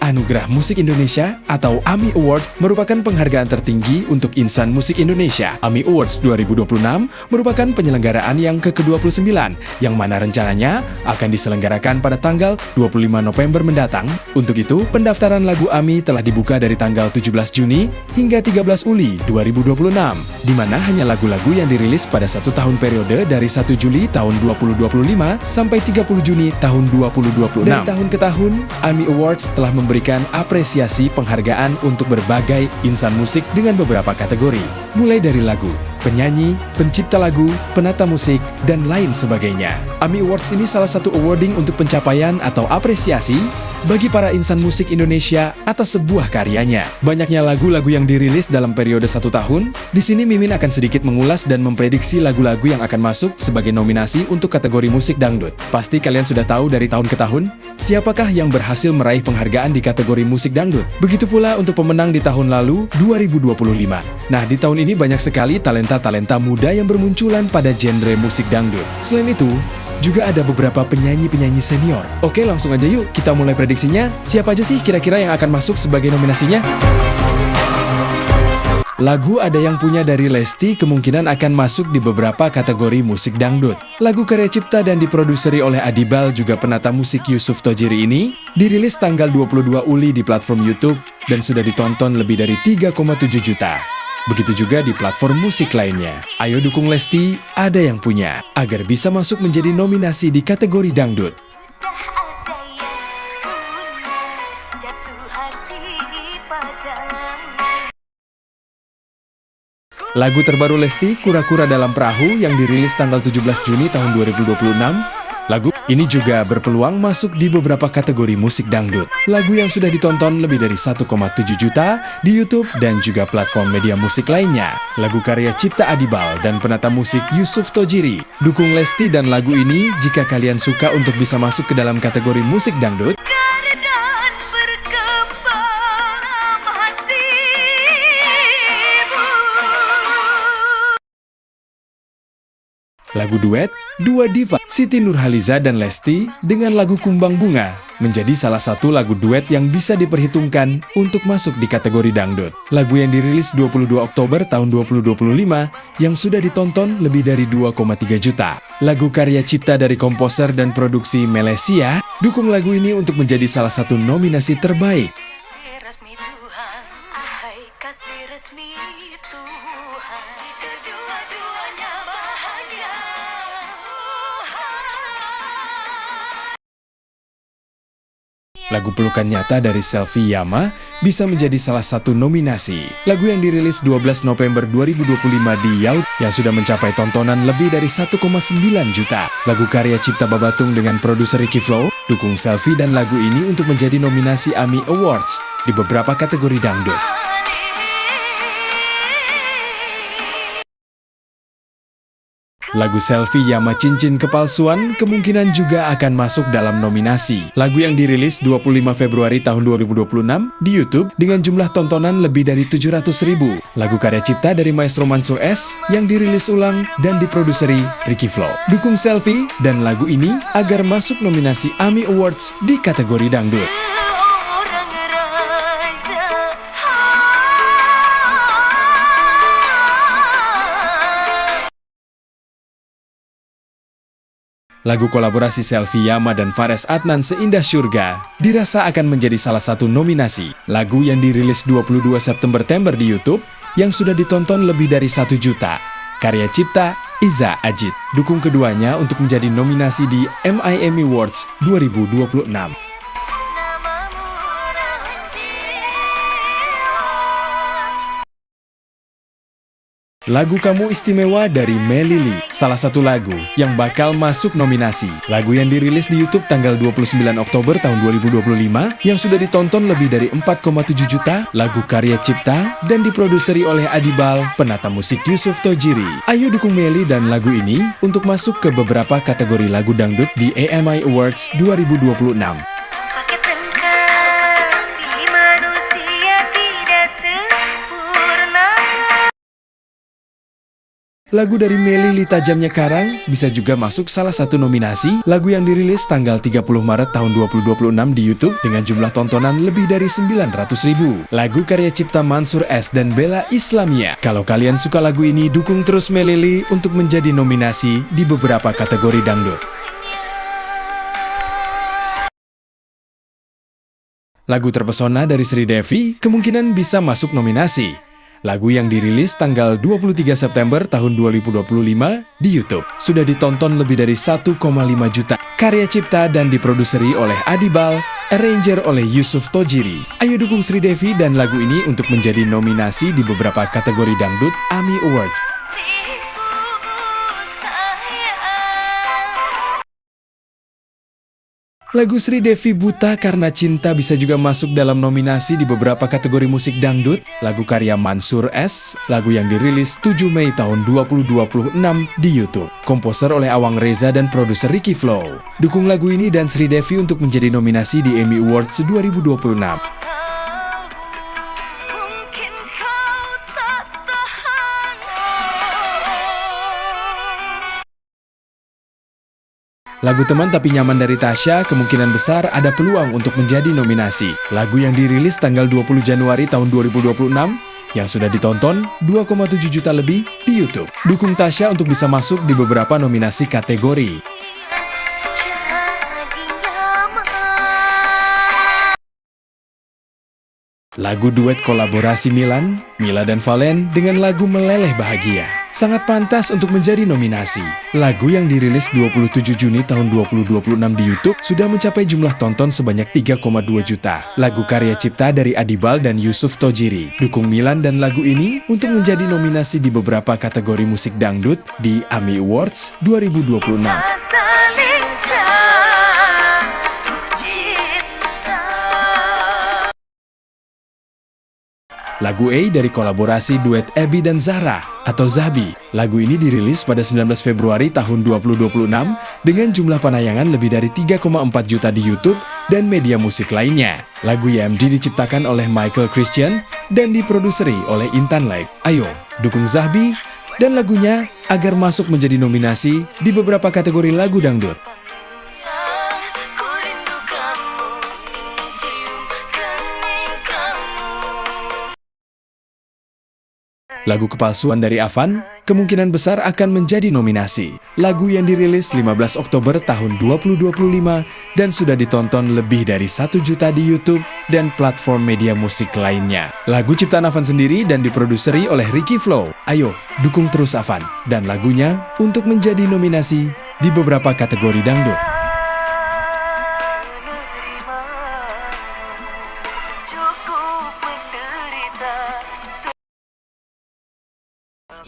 Anugerah Musik Indonesia atau AMI Award merupakan penghargaan tertinggi untuk insan musik Indonesia. AMI Awards 2026 merupakan penyelenggaraan yang ke-29 yang mana rencananya akan diselenggarakan pada tanggal 25 November mendatang. Untuk itu, pendaftaran lagu AMI telah dibuka dari tanggal 17 Juni hingga 13 Juli 2026, di mana hanya lagu-lagu yang dirilis pada 1 tahun periode dari 1 Juli tahun 2025 sampai 30 Juni tahun 2026. Dari tahun ke tahun, AMI Awards telah memberikan apresiasi penghargaan untuk berbagai insan musik dengan beberapa kategori, mulai dari lagu, penyanyi, pencipta lagu, penata musik, dan lain sebagainya. AMI Awards ini salah satu awarding untuk pencapaian atau apresiasi bagi para insan musik Indonesia atas sebuah karyanya. Banyaknya lagu-lagu yang dirilis dalam periode 1 tahun, di sini Mimin akan sedikit mengulas dan memprediksi lagu-lagu yang akan masuk sebagai nominasi untuk kategori musik dangdut. Pasti kalian sudah tahu dari tahun ke tahun, siapakah yang berhasil meraih penghargaan di kategori musik dangdut. Begitu pula untuk pemenang di tahun lalu, 2025. Nah, di tahun ini banyak sekali talenta-talenta muda yang bermunculan pada genre musik dangdut. Selain itu, juga ada beberapa penyanyi-penyanyi senior. Oke, langsung aja yuk kita mulai prediksinya. Siapa aja sih kira-kira yang akan masuk sebagai nominasinya? Lagu ada yang punya dari Lesti kemungkinan akan masuk di beberapa kategori musik dangdut. Lagu karya cipta dan diproduseri oleh Adibal juga penata musik Yusuf Tojiri ini dirilis tanggal 22 Juli di platform YouTube dan sudah ditonton lebih dari 3,7 juta. Begitu juga di platform musik lainnya. Ayo dukung Lesti, ada yang punya, agar bisa masuk menjadi nominasi di kategori dangdut. Lagu terbaru Lesti, Kura-Kura Dalam Perahu yang dirilis tanggal 17 Juni tahun 2026. Lagu ini juga berpeluang masuk di beberapa kategori musik dangdut. Lagu yang sudah ditonton lebih dari 1,7 juta di YouTube dan juga platform media musik lainnya. Lagu karya cipta Adibal dan penata musik Yusuf Tojiri. Dukung Lesti dan lagu ini jika kalian suka untuk bisa masuk ke dalam kategori musik dangdut. Lagu duet, dua diva, Siti Nurhaliza dan Lesti dengan lagu Kumbang Bunga menjadi salah satu lagu duet yang bisa diperhitungkan untuk masuk di kategori dangdut. Lagu yang dirilis 22 Oktober tahun 2025 yang sudah ditonton lebih dari 2,3 juta. Lagu karya cipta dari komposer dan produksi Malaysia, dukung lagu ini untuk menjadi salah satu nominasi terbaik. Lagu Pelukan Nyata dari Selvi Yama bisa menjadi salah satu nominasi. Lagu yang dirilis 12 November 2025 di Yaut yang sudah mencapai tontonan lebih dari 1,9 juta. Lagu karya cipta Babatung dengan produser Ricky Flow, dukung Selvi dan lagu ini untuk menjadi nominasi AMI Awards di beberapa kategori dangdut. Lagu Selvi Yama Cincin Kepalsuan kemungkinan juga akan masuk dalam nominasi. Lagu yang dirilis 25 Februari tahun 2026 di YouTube dengan jumlah tontonan lebih dari 700.000. Lagu karya cipta dari Maestro Mansur S yang dirilis ulang dan diproduseri Ricky Flow. Dukung Selvi dan lagu ini agar masuk nominasi AMI Awards di kategori dangdut. Lagu kolaborasi Selvi Yama dan Fares Adnan Seindah Syurga dirasa akan menjadi salah satu nominasi. Lagu yang dirilis 22 September di YouTube yang sudah ditonton lebih dari 1 juta. Karya cipta Iza Ajit. Dukung keduanya untuk menjadi nominasi di AMI Awards 2026. Lagu Kamu Istimewa dari Melili, salah satu lagu yang bakal masuk nominasi. Lagu yang dirilis di YouTube tanggal 29 Oktober tahun 2025 yang sudah ditonton lebih dari 4,7 juta. Lagu karya cipta dan diproduseri oleh Adibal, penata musik Yusuf Tojiri. Ayo dukung Meli dan lagu ini untuk masuk ke beberapa kategori lagu dangdut di AMI Awards 2026. Lagu dari Melly Tajamnya Karang bisa juga masuk salah satu nominasi lagu yang dirilis tanggal 30 Maret tahun 2026 di YouTube dengan jumlah tontonan lebih dari 900.000. Lagu karya cipta Mansur S dan Bella Islamia. Kalau kalian suka lagu ini, dukung terus Melly untuk menjadi nominasi di beberapa kategori dangdut. Lagu Terpesona dari Sri Devi kemungkinan bisa masuk nominasi. Lagu yang dirilis tanggal 23 September tahun 2025 di YouTube sudah ditonton lebih dari 1,5 juta. Karya cipta dan diproduseri oleh Adibal, arranger oleh Yusuf Tojiri. Ayo dukung Sri Devi dan lagu ini untuk menjadi nominasi di beberapa kategori dangdut AMI Awards. Lagu Sri Devi Buta Karena Cinta bisa juga masuk dalam nominasi di beberapa kategori musik dangdut. Lagu karya Mansur S, lagu yang dirilis 7 Mei tahun 2026 di YouTube. Komposer oleh Awang Reza dan produser Ricky Flow. Dukung lagu ini dan Sri Devi untuk menjadi nominasi di AMI Awards 2026. Lagu Teman Tapi Nyaman dari Tasya kemungkinan besar ada peluang untuk menjadi nominasi. Lagu yang dirilis tanggal 20 Januari tahun 2026 yang sudah ditonton 2,7 juta lebih di YouTube. Dukung Tasya untuk bisa masuk di beberapa nominasi kategori. Lagu duet kolaborasi Mila dan Valen dengan lagu Meleleh Bahagia sangat pantas untuk menjadi nominasi. Lagu yang dirilis 27 Juni tahun 2026 di YouTube sudah mencapai jumlah tonton sebanyak 3,2 juta. Lagu karya cipta dari Adibal dan Yusuf Tojiri. Dukung Milan dan lagu ini untuk menjadi nominasi di beberapa kategori musik dangdut di AMI Awards 2026. Lagu A dari kolaborasi duet Abby dan Zahra atau Zahbi. Lagu ini dirilis pada 19 Februari tahun 2026 dengan jumlah penayangan lebih dari 3,4 juta di YouTube dan media musik lainnya. Lagu YMD diciptakan oleh Michael Christian dan diproduseri oleh Intan Lake. Ayo, dukung Zahbi dan lagunya agar masuk menjadi nominasi di beberapa kategori lagu dangdut. Lagu Kepalsuan dari Avan kemungkinan besar akan menjadi nominasi. Lagu yang dirilis 15 Oktober tahun 2025 dan sudah ditonton lebih dari 1 juta di YouTube dan platform media musik lainnya. Lagu ciptaan Avan sendiri dan diproduseri oleh Ricky Flow. Ayo, dukung terus Avan dan lagunya untuk menjadi nominasi di beberapa kategori dangdut.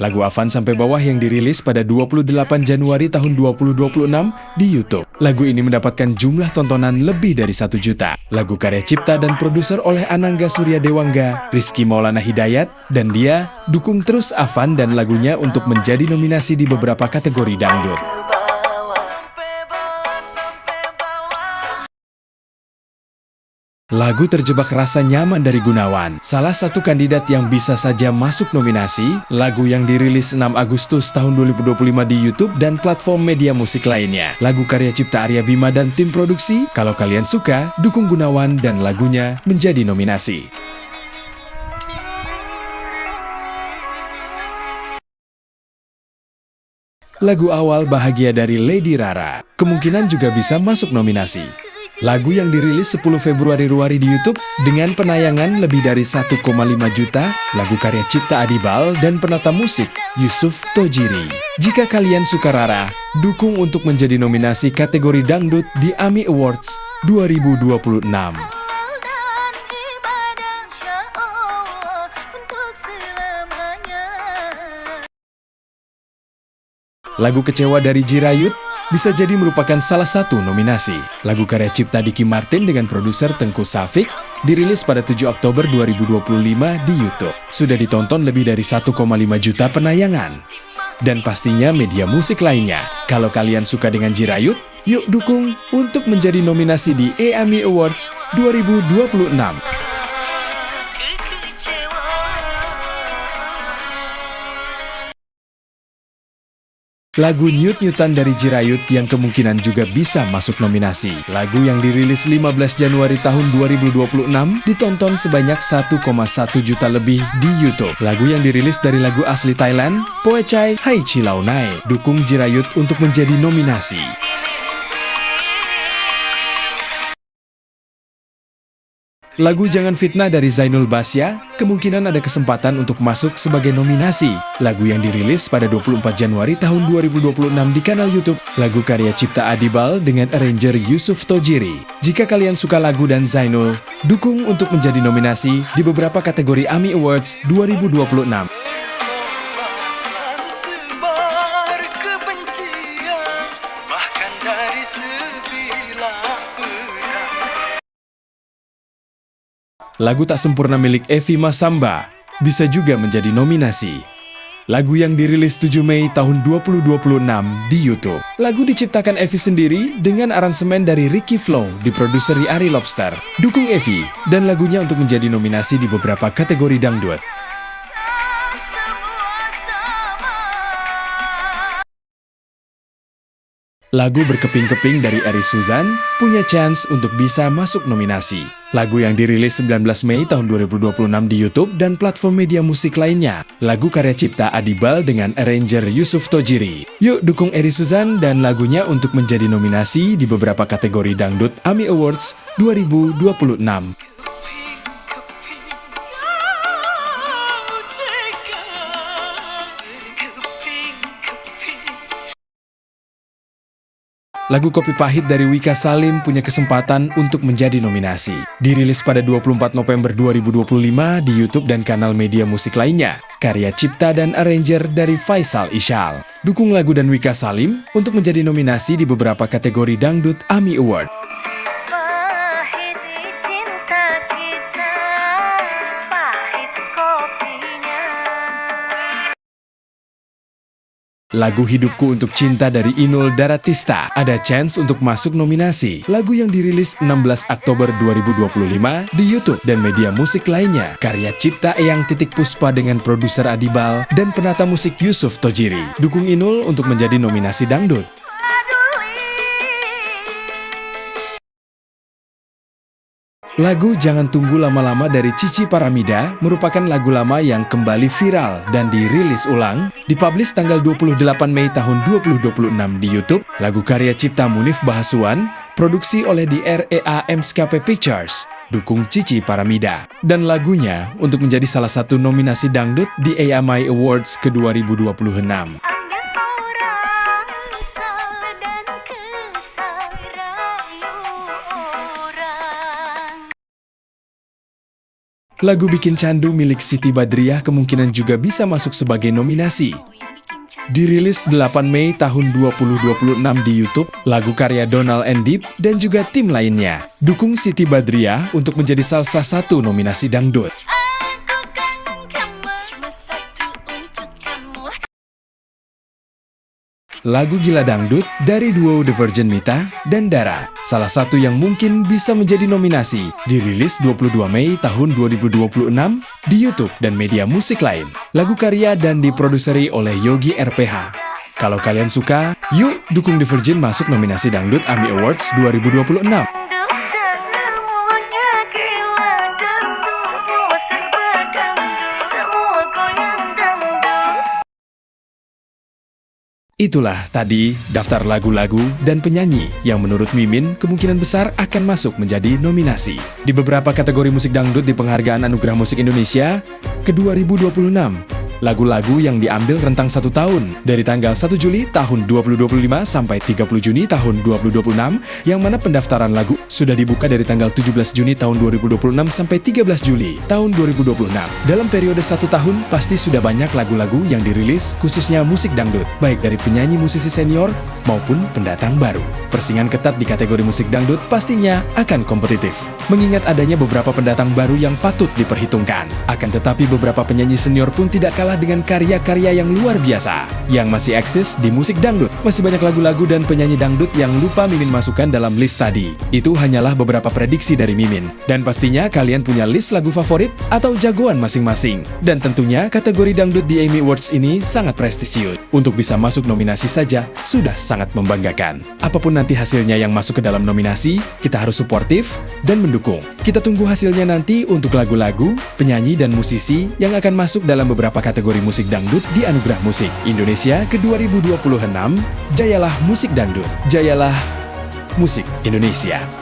Lagu Avan Sampai Bawah yang dirilis pada 28 Januari tahun 2026 di YouTube. Lagu ini mendapatkan jumlah tontonan lebih dari 1 juta. Lagu karya cipta dan produser oleh Anangga Surya Dewangga, Rizky Maulana Hidayat, dan dia dukung terus Avan dan lagunya untuk menjadi nominasi di beberapa kategori dangdut. Lagu Terjebak Rasa Nyaman dari Gunawan, salah satu kandidat yang bisa saja masuk nominasi. Lagu yang dirilis 6 Agustus tahun 2025 di YouTube dan platform media musik lainnya. Lagu karya cipta Arya Bima dan tim produksi. Kalau kalian suka, dukung Gunawan dan lagunya menjadi nominasi. Lagu Awal Bahagia dari Lady Rara kemungkinan juga bisa masuk nominasi. Lagu yang dirilis 10 Februari di YouTube dengan penayangan lebih dari 1,5 juta, lagu karya cipta Adibal dan penata musik Yusuf Tojiri. Jika kalian suka Rara, dukung untuk menjadi nominasi kategori dangdut di AMI Awards 2026. Lagu Kecewa dari Jirayut bisa jadi merupakan salah satu nominasi. Lagu karya cipta Diki Martin dengan produser Tengku Safik dirilis pada 7 Oktober 2025 di YouTube. Sudah ditonton lebih dari 1,5 juta penayangan. Dan pastinya media musik lainnya. Kalau kalian suka dengan Jirayut, yuk dukung untuk menjadi nominasi di AMI Awards 2026. lagu Nyut-Nyutan dari Jirayut yang kemungkinan juga bisa masuk nominasi. Lagu yang dirilis 15 Januari tahun 2026 ditonton sebanyak 1,1 juta lebih di YouTube. Lagu yang dirilis dari lagu asli Thailand, Poechai Hai Chilau Nai, dukung Jirayut untuk menjadi nominasi. Lagu Jangan Fitnah dari Zainul Basya kemungkinan ada kesempatan untuk masuk sebagai nominasi. Lagu yang dirilis pada 24 Januari tahun 2026 di kanal YouTube, lagu karya cipta Adibal dengan arranger Yusuf Tojiri. Jika kalian suka lagu dan Zainul, dukung untuk menjadi nominasi di beberapa kategori AMI Awards 2026. Lagu Tak Sempurna milik Evi Masamba bisa juga menjadi nominasi. Lagu yang dirilis 7 Mei tahun 2026 di YouTube. Lagu diciptakan Evi sendiri dengan aransemen dari Ricky Flow, diproduseri Ari Lobster. Dukung Evi dan lagunya untuk menjadi nominasi di beberapa kategori dangdut. Lagu Berkeping-Keping dari Eri Suzan punya chance untuk bisa masuk nominasi. Lagu yang dirilis 19 Mei tahun 2026 di YouTube dan platform media musik lainnya. Lagu karya cipta Adibal dengan arranger Yusuf Tojiri. Yuk dukung Eri Suzan dan lagunya untuk menjadi nominasi di beberapa kategori dangdut AMI Awards 2026. Lagu Kopi Pahit dari Wika Salim punya kesempatan untuk menjadi nominasi. Dirilis pada 24 November 2025 di YouTube dan kanal media musik lainnya. Karya cipta dan arranger dari Faisal Ishal. Dukung lagu dan Wika Salim untuk menjadi nominasi di beberapa kategori dangdut AMI Award. Lagu Hidupku Untuk Cinta dari Inul Daratista ada chance untuk masuk nominasi. Lagu yang dirilis 16 Oktober 2025 di YouTube dan media musik lainnya. Karya cipta Eyang Titik Puspa dengan produser Adibal dan penata musik Yusuf Tojiri. Dukung Inul untuk menjadi nominasi dangdut. Lagu Jangan Tunggu Lama-Lama dari Cici Paramida merupakan lagu lama yang kembali viral dan dirilis ulang, dipublish tanggal 28 Mei tahun 2026 di YouTube. Lagu karya cipta Munif Bahasuan, produksi oleh di REA MSKP Pictures. Dukung Cici Paramida. Dan lagunya untuk menjadi salah satu nominasi dangdut di AMI Awards ke-2026. Lagu Bikin Candu milik Siti Badriah kemungkinan juga bisa masuk sebagai nominasi. Dirilis 8 Mei tahun 2026 di YouTube, lagu karya Donald and Deep dan juga tim lainnya. Dukung Siti Badriah untuk menjadi salah satu nominasi dangdut. Lagu Gila Dangdut dari duo The Virgin Mita dan Dara, salah satu yang mungkin bisa menjadi nominasi, dirilis 22 Mei tahun 2026 di YouTube dan media musik lain. Lagu karya dan diproduseri oleh Yogi RPH. Kalau kalian suka, yuk dukung The Virgin masuk nominasi Dangdut AMI Awards 2026. Itulah tadi daftar lagu-lagu dan penyanyi yang menurut Mimin kemungkinan besar akan masuk menjadi nominasi di beberapa kategori musik dangdut di penghargaan Anugerah Musik Indonesia ke-2026. Lagu-lagu yang diambil rentang 1 tahun dari tanggal 1 Juli tahun 2025 sampai 30 Juni tahun 2026, yang mana pendaftaran lagu sudah dibuka dari tanggal 17 Juni tahun 2026 sampai 13 Juli tahun 2026. Dalam periode 1 tahun pasti sudah banyak lagu-lagu yang dirilis khususnya musik dangdut, baik dari penyanyi musisi senior maupun pendatang baru. Persaingan ketat di kategori musik dangdut pastinya akan kompetitif, mengingat adanya beberapa pendatang baru yang patut diperhitungkan. Akan tetapi beberapa penyanyi senior pun tidak kalah kalah dengan karya-karya yang luar biasa yang masih eksis di musik dangdut. Masih banyak lagu-lagu dan penyanyi dangdut yang lupa Mimin masukkan dalam list tadi. Itu hanyalah beberapa prediksi dari Mimin. Dan pastinya kalian punya list lagu favorit atau jagoan masing-masing. Dan tentunya kategori dangdut di AMI Awards ini sangat prestisius. Untuk bisa masuk nominasi saja sudah sangat membanggakan. Apapun nanti hasilnya yang masuk ke dalam nominasi, kita harus suportif dan mendukung. Kita tunggu hasilnya nanti untuk lagu-lagu, penyanyi dan musisi yang akan masuk dalam beberapa kategori musik dangdut di Anugerah Musik Indonesia ke-2026. Jayalah musik dangdut, jayalah musik Indonesia.